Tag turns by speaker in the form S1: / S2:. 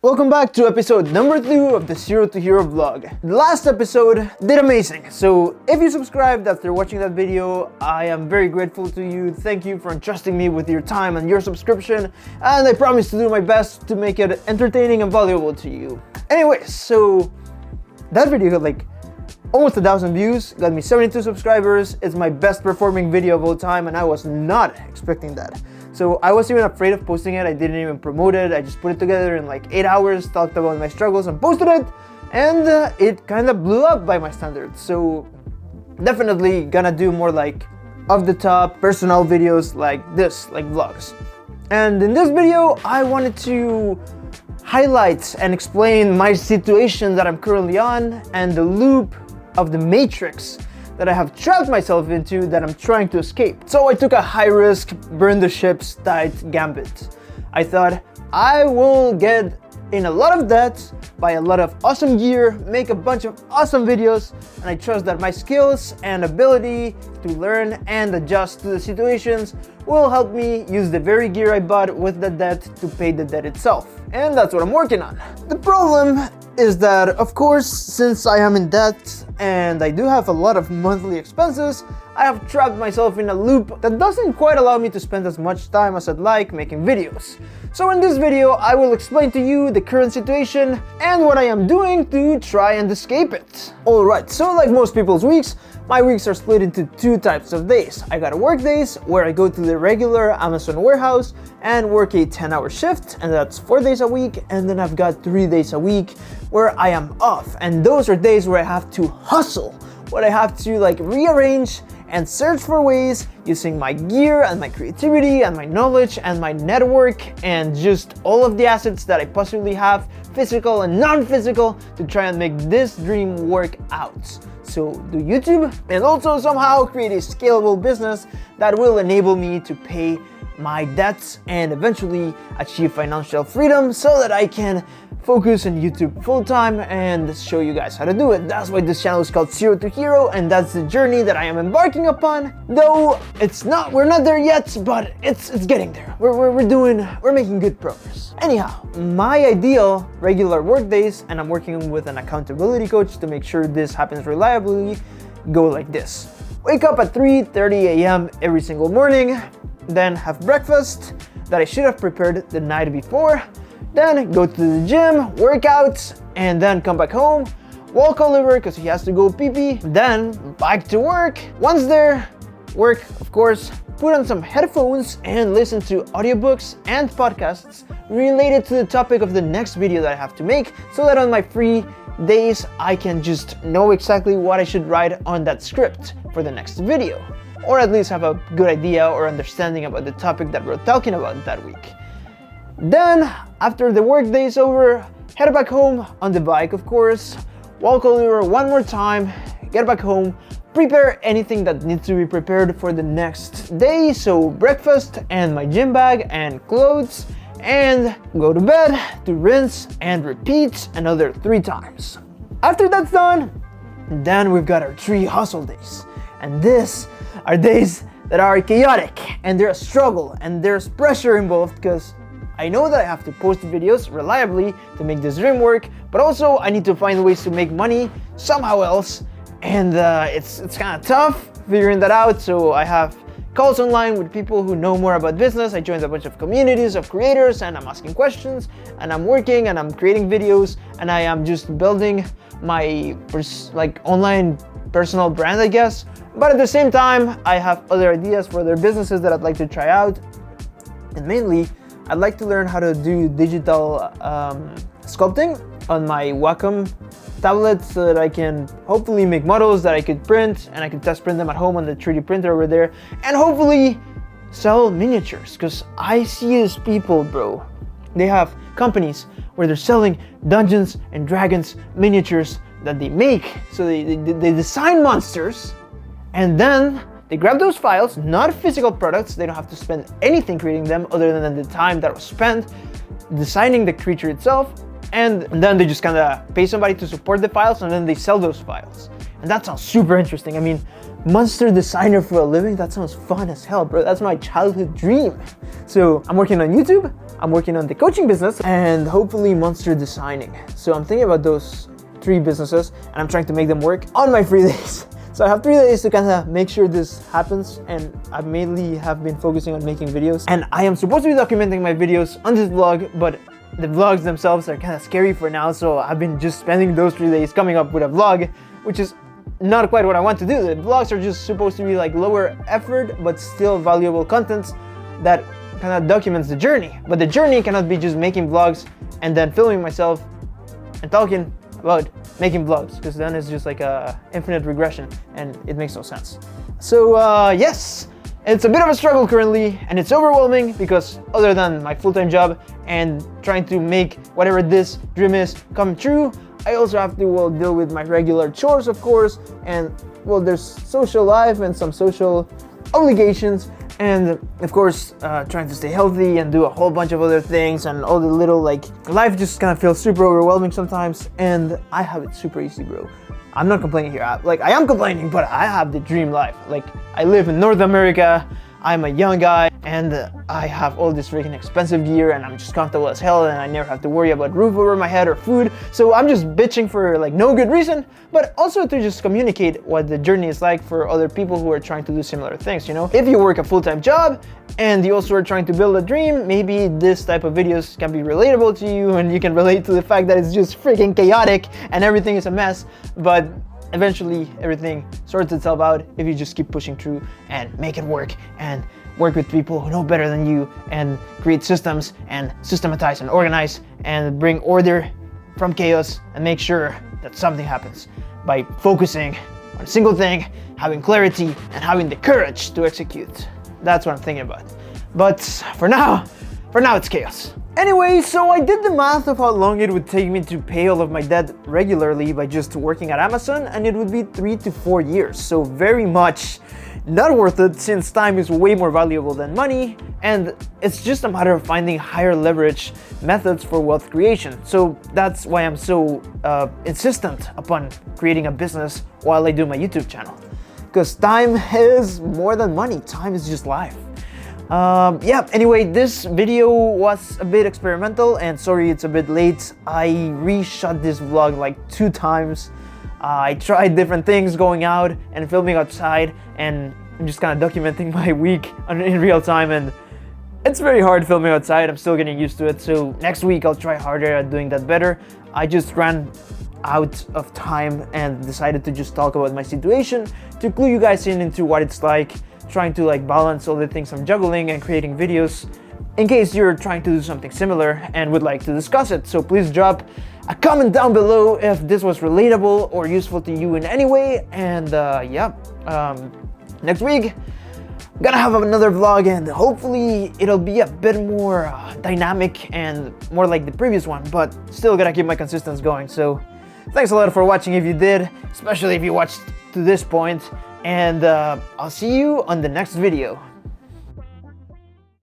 S1: Welcome back to episode number 2 of the Zero to Hero vlog. The last episode did amazing, so if you subscribed after watching that video, I am very grateful to you. Thank you for entrusting me with your time and your subscription, and I promise to do my best to make it entertaining and valuable to you. Anyways, so that video got like almost 1,000 views, got me 72 subscribers. It's my best performing video of all time, and I was not expecting that. So I was even afraid of posting it. I didn't even promote it. I just put it together in like 8 hours, talked about my struggles and posted it, and it kind of blew up by my standards. So definitely gonna do more like off the top personal videos like this, like vlogs. And in this video, I wanted to highlight and explain my situation that I'm currently on and the loop of the matrix that I have trapped myself into that I'm trying to escape. So I took a high-risk, burn the ships type gambit. I thought I will get in a lot of debt, buy a lot of awesome gear, make a bunch of awesome videos, and I trust that my skills and ability to learn and adjust to the situations will help me use the very gear I bought with the debt to pay the debt itself. And that's what I'm working on. The problem is that, of course, since I am in debt and I do have a lot of monthly expenses, I have trapped myself in a loop that doesn't quite allow me to spend as much time as I'd like making videos. So in this video, I will explain to you the current situation and what I am doing to try and escape it. Alright, so like most people's weeks, my weeks are split into 2 types of days. I got work days where I go to the regular Amazon warehouse and work a 10-hour shift, and that's 4 days a week, and then I've got 3 days a week where I am off, and those are days where I have to hustle, where I have to like rearrange and search for ways using my gear and my creativity and my knowledge and my network and just all of the assets that I possibly have, physical and non-physical, to try and make this dream work out. So do YouTube and also somehow create a scalable business that will enable me to pay my debts and eventually achieve financial freedom so that I can focus on YouTube full-time and show you guys how to do it. That's why this channel is called Zero to Hero, and that's the journey that I am embarking upon. Though we're not there yet, but it's getting there. We're making good progress. Anyhow, my ideal regular work days, and I'm working with an accountability coach to make sure this happens reliably, go like this. Wake up at 3:30 a.m. every single morning, then have breakfast that I should have prepared the night before, then go to the gym, work out, and then come back home, walk Oliver because he has to go pee-pee, then back to work. Once there, work, of course, put on some headphones and listen to audiobooks and podcasts related to the topic of the next video that I have to make, so that on my free days I can just know exactly what I should write on that script for the next video, or at least have a good idea or understanding about the topic that we're talking about that week. Then, after the work day is over, head back home on the bike, of course, walk Oliver one more time, get back home, prepare anything that needs to be prepared for the next day, so breakfast and my gym bag and clothes, and go to bed to rinse and repeat another 3 times. After that's done, then we've got our 3 hustle days. And these are days that are chaotic, and they're a struggle, and there's pressure involved because I know that I have to post videos reliably to make this dream work, but also I need to find ways to make money somehow else, and it's kind of tough figuring that out. So I have calls online with people who know more about business. I joined a bunch of communities of creators, and I'm asking questions, and I'm working, and I'm creating videos, and I am just building my online personal brand, I guess. But at the same time, I have other ideas for other businesses that I'd like to try out, and mainly I'd like to learn how to do digital sculpting on my Wacom tablet so that I can hopefully make models that I could print, and I could test print them at home on the 3D printer over there, and hopefully sell miniatures, because I see these people, bro. They have companies where they're selling Dungeons and Dragons miniatures that they make. So they design monsters, and then they grab those files, not physical products. They don't have to spend anything creating them other than the time that was spent designing the creature itself, and then they just kind of pay somebody to support the files, and then they sell those files. And that sounds super interesting. I mean, monster designer for a living, that sounds fun as hell, bro. That's my childhood dream. So I'm working on YouTube, I'm working on the coaching business, and hopefully monster designing. So I'm thinking about those 3 businesses, and I'm trying to make them work on my free days. So I have 3 days to kind of make sure this happens, and I mainly have been focusing on making videos. And I am supposed to be documenting my videos on this vlog, but the vlogs themselves are kind of scary for now, so I've been just spending those 3 days coming up with a vlog, which is not quite what I want to do. The vlogs are just supposed to be like lower effort, but still valuable content that kind of documents the journey. But the journey cannot be just making vlogs and then filming myself and talking about making vlogs, because then it's just like a infinite regression and it makes no sense. So yes, it's a bit of a struggle currently, and it's overwhelming because other than my full-time job and trying to make whatever this dream is come true, I also have to deal with my regular chores, of course, and there's social life and some social obligations, and of course trying to stay healthy and do a whole bunch of other things, and all the little life just kind of feels super overwhelming sometimes, and I have it super easy, bro. I'm not complaining here. I am complaining, but I have the dream life. I live in North America, I'm a young guy, and I have all this freaking expensive gear, and I'm just comfortable as hell, and I never have to worry about roof over my head or food. So I'm just bitching for no good reason, but also to just communicate what the journey is like for other people who are trying to do similar things, you know? If you work a full-time job and you also are trying to build a dream, maybe this type of videos can be relatable to you, and you can relate to the fact that it's just freaking chaotic and everything is a mess, but eventually everything sorts itself out if you just keep pushing through and make it work, and work with people who know better than you, and create systems and systematize and organize and bring order from chaos, and make sure that something happens by focusing on a single thing, having clarity, and having the courage to execute. That's what I'm thinking about. But for now it's chaos. Anyway, so I did the math of how long it would take me to pay all of my debt regularly by just working at Amazon, and it would be 3 to 4 years. So very much not worth it, since time is way more valuable than money, and it's just a matter of finding higher leverage methods for wealth creation. So that's why I'm so insistent upon creating a business while I do my YouTube channel. Because time is more than money. Time is just life. Yeah, anyway, this video was a bit experimental, and sorry it's a bit late. I reshot this vlog 2 times. I tried different things, going out and filming outside, and I'm just kind of documenting my week in real time, and it's very hard filming outside. I'm still getting used to it, so next week I'll try harder at doing that better. I just ran out of time and decided to just talk about my situation to clue you guys into what it's like trying to balance all the things I'm juggling and creating videos, in case you're trying to do something similar and would like to discuss it. So please drop a comment down below if this was relatable or useful to you in any way. And yeah, next week I'm gonna have another vlog, and hopefully it'll be a bit more dynamic and more like the previous one, but still gotta keep my consistency going. So thanks a lot for watching if you did, especially if you watched to this point, and I'll see you on the next video.